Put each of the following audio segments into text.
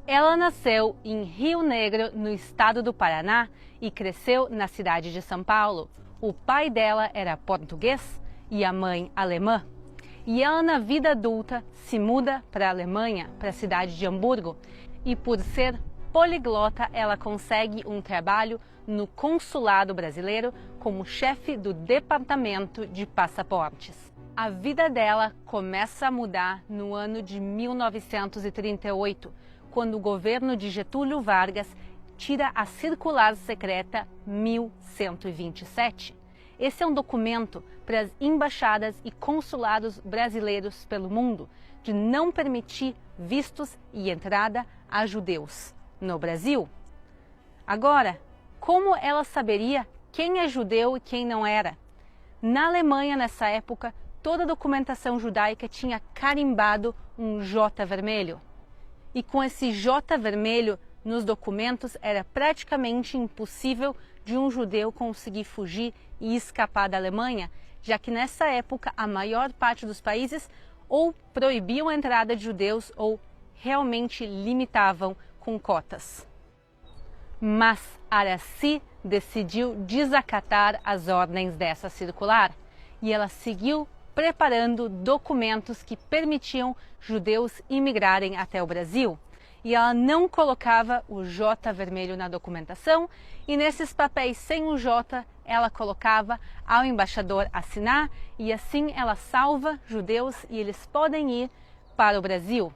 Ela nasceu em Rio Negro, no estado do Paraná, e cresceu na cidade de São Paulo. O pai dela era português e a mãe alemã. E ela, na vida adulta, se muda para a Alemanha, para a cidade de Hamburgo. E por ser poliglota, ela consegue um trabalho no consulado brasileiro como chefe do departamento de passaportes. A vida dela começa a mudar no ano de 1938, quando o governo de Getúlio Vargas tira a circular secreta 1127. Esse é um documento para as embaixadas e consulados brasileiros pelo mundo de não permitir vistos e entrada a judeus no Brasil. Agora, como ela saberia quem é judeu e quem não era? Na Alemanha, nessa época, toda a documentação judaica tinha carimbado um J vermelho. E com esse J vermelho nos documentos era praticamente impossível de um judeu conseguir fugir e escapar da Alemanha, já que nessa época a maior parte dos países ou proibiam a entrada de judeus ou realmente limitavam com cotas. Mas Aracy decidiu desacatar as ordens dessa circular e ela seguiu preparando documentos que permitiam judeus imigrarem até o Brasil. E ela não colocava o J vermelho na documentação, e nesses papéis sem o J, ela colocava ao embaixador assinar, e assim ela salva judeus e eles podem ir para o Brasil.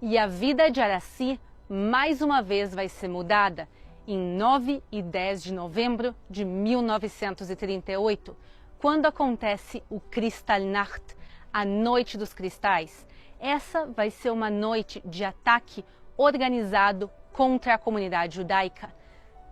E a vida de Aracy mais uma vez vai ser mudada em 9 e 10 de novembro de 1938, quando acontece o Kristallnacht, a Noite dos Cristais. Essa vai ser uma noite de ataque organizado contra a comunidade judaica.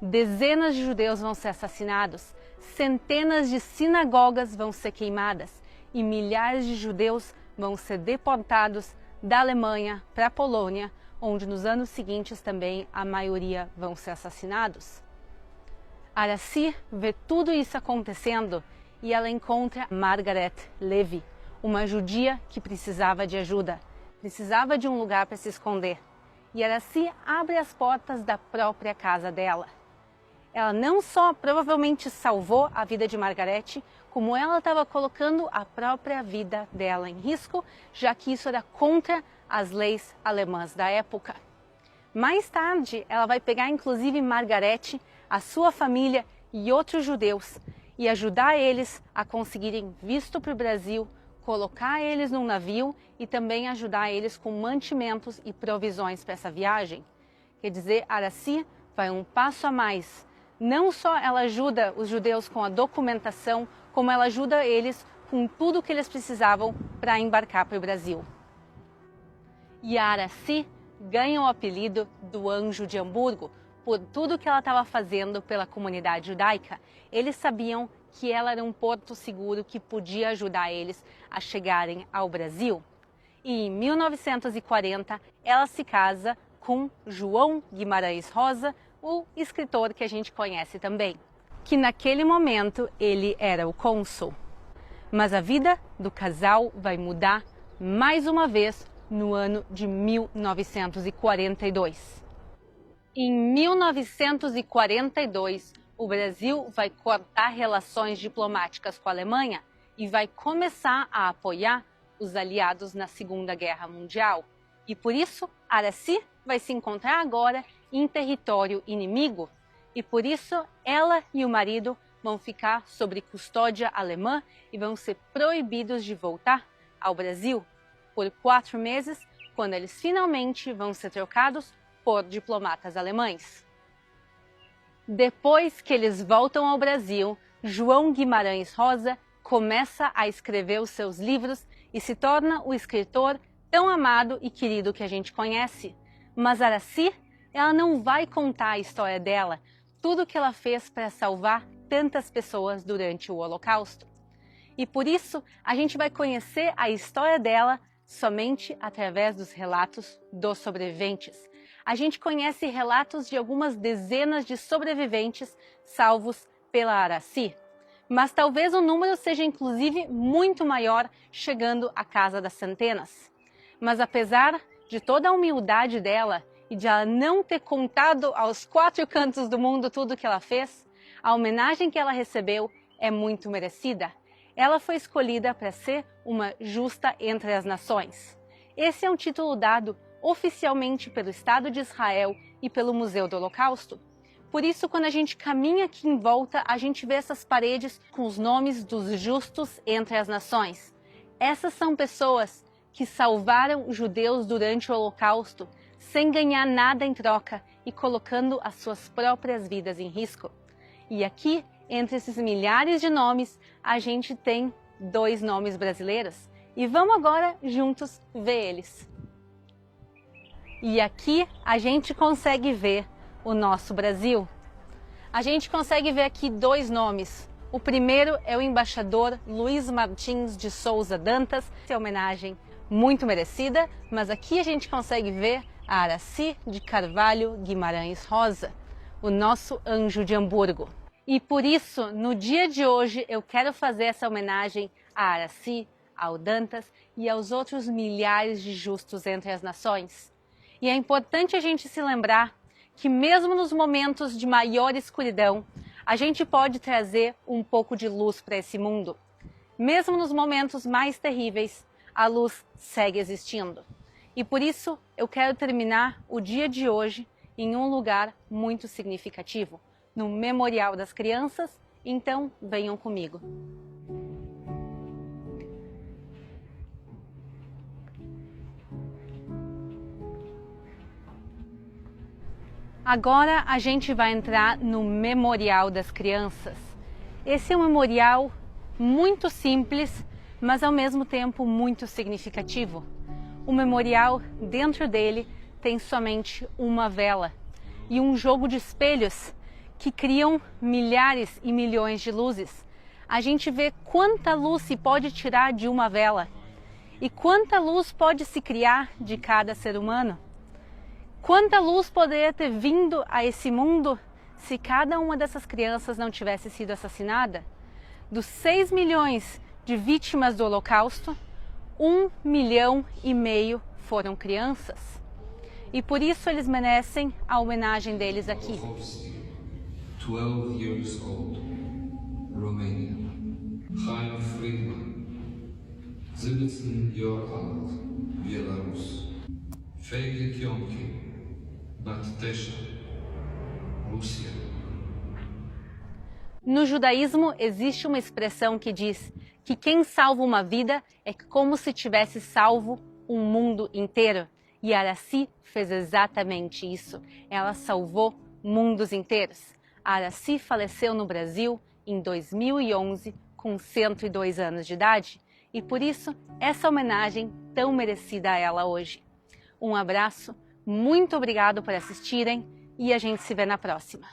Dezenas de judeus vão ser assassinados, centenas de sinagogas vão ser queimadas e milhares de judeus vão ser deportados da Alemanha para a Polônia, onde nos anos seguintes também a maioria vão ser assassinados. Aracy vê tudo isso acontecendo e ela encontra Margaret Levy, uma judia que precisava de ajuda, precisava de um lugar para se esconder. E Aracy abre as portas da própria casa dela. Ela não só provavelmente salvou a vida de Margaret, como ela estava colocando a própria vida dela em risco, já que isso era contra as leis alemãs da época. Mais tarde, ela vai pegar inclusive Margaret, a sua família e outros judeus e ajudar eles a conseguirem visto para o Brasil, colocar eles num navio e também ajudar eles com mantimentos e provisões para essa viagem. Quer dizer, Aracy vai um passo a mais. Não só ela ajuda os judeus com a documentação, como ela ajuda eles com tudo o que eles precisavam para embarcar para o Brasil. E a Aracy ganha o apelido do Anjo de Hamburgo por tudo que ela estava fazendo pela comunidade judaica. Eles sabiam que ela era um porto seguro que podia ajudar eles a chegarem ao Brasil. E em 1940, ela se casa com João Guimarães Rosa, o escritor que a gente conhece também, que naquele momento ele era o cônsul. Mas a vida do casal vai mudar mais uma vez no ano de 1942. Em 1942, o Brasil vai cortar relações diplomáticas com a Alemanha e vai começar a apoiar os aliados na Segunda Guerra Mundial. E por isso, Aracy vai se encontrar agora em território inimigo. E por isso, ela e o marido vão ficar sob custódia alemã e vão ser proibidos de voltar ao Brasil por 4 meses, quando eles finalmente vão ser trocados por diplomatas alemães. Depois que eles voltam ao Brasil, João Guimarães Rosa começa a escrever os seus livros e se torna o escritor tão amado e querido que a gente conhece. Mas Aracy, ela não vai contar a história dela, tudo que ela fez para salvar tantas pessoas durante o Holocausto. E por isso, a gente vai conhecer a história dela somente através dos relatos dos sobreviventes. A gente conhece relatos de algumas dezenas de sobreviventes salvos pela Aracy, mas talvez o número seja inclusive muito maior, chegando à casa das centenas. Mas apesar de toda a humildade dela e de ela não ter contado aos 4 cantos do mundo tudo que ela fez, a homenagem que ela recebeu é muito merecida. Ela foi escolhida para ser uma justa entre as nações. Esse é um título dado oficialmente pelo Estado de Israel e pelo Museu do Holocausto. Por isso, quando a gente caminha aqui em volta, a gente vê essas paredes com os nomes dos justos entre as nações. Essas são pessoas que salvaram os judeus durante o Holocausto, sem ganhar nada em troca e colocando as suas próprias vidas em risco. E aqui, entre esses milhares de nomes, a gente tem 2 nomes brasileiros. E vamos agora juntos ver eles. E aqui a gente consegue ver o nosso Brasil. A gente consegue ver aqui 2 nomes. O primeiro é o embaixador Luiz Martins de Souza Dantas. Essa é uma homenagem muito merecida, mas aqui a gente consegue ver a Aracy de Carvalho Guimarães Rosa, o nosso anjo de Hamburgo. E por isso, no dia de hoje, eu quero fazer essa homenagem a Aracy, ao Dantas e aos outros milhares de justos entre as nações. E é importante a gente se lembrar que mesmo nos momentos de maior escuridão, a gente pode trazer um pouco de luz para esse mundo. Mesmo nos momentos mais terríveis, a luz segue existindo. E por isso eu quero terminar o dia de hoje em um lugar muito significativo, no Memorial das Crianças. Então venham comigo. Agora a gente vai entrar no Memorial das Crianças. Esse é um memorial muito simples, mas ao mesmo tempo muito significativo. O memorial, dentro dele, tem somente uma vela e um jogo de espelhos que criam milhares e milhões de luzes. A gente vê quanta luz se pode tirar de uma vela e quanta luz pode se criar de cada ser humano. Quanta luz poderia ter vindo a esse mundo se cada uma dessas crianças não tivesse sido assassinada? Dos 6 milhões de vítimas do Holocausto, 1,5 milhão foram crianças. E por isso eles merecem a homenagem deles aqui. 12 years old, Romania. Chaim Friedman, 17 years old, Belarus. Feige Kionki, Bat-9, Rússia. No judaísmo existe uma expressão que diz que quem salva uma vida é como se tivesse salvo um mundo inteiro. E Aracy fez exatamente isso. Ela salvou mundos inteiros. A Aracy faleceu no Brasil em 2011 com 102 anos de idade e por isso essa homenagem tão merecida a ela hoje. Um abraço, muito obrigado por assistirem e a gente se vê na próxima.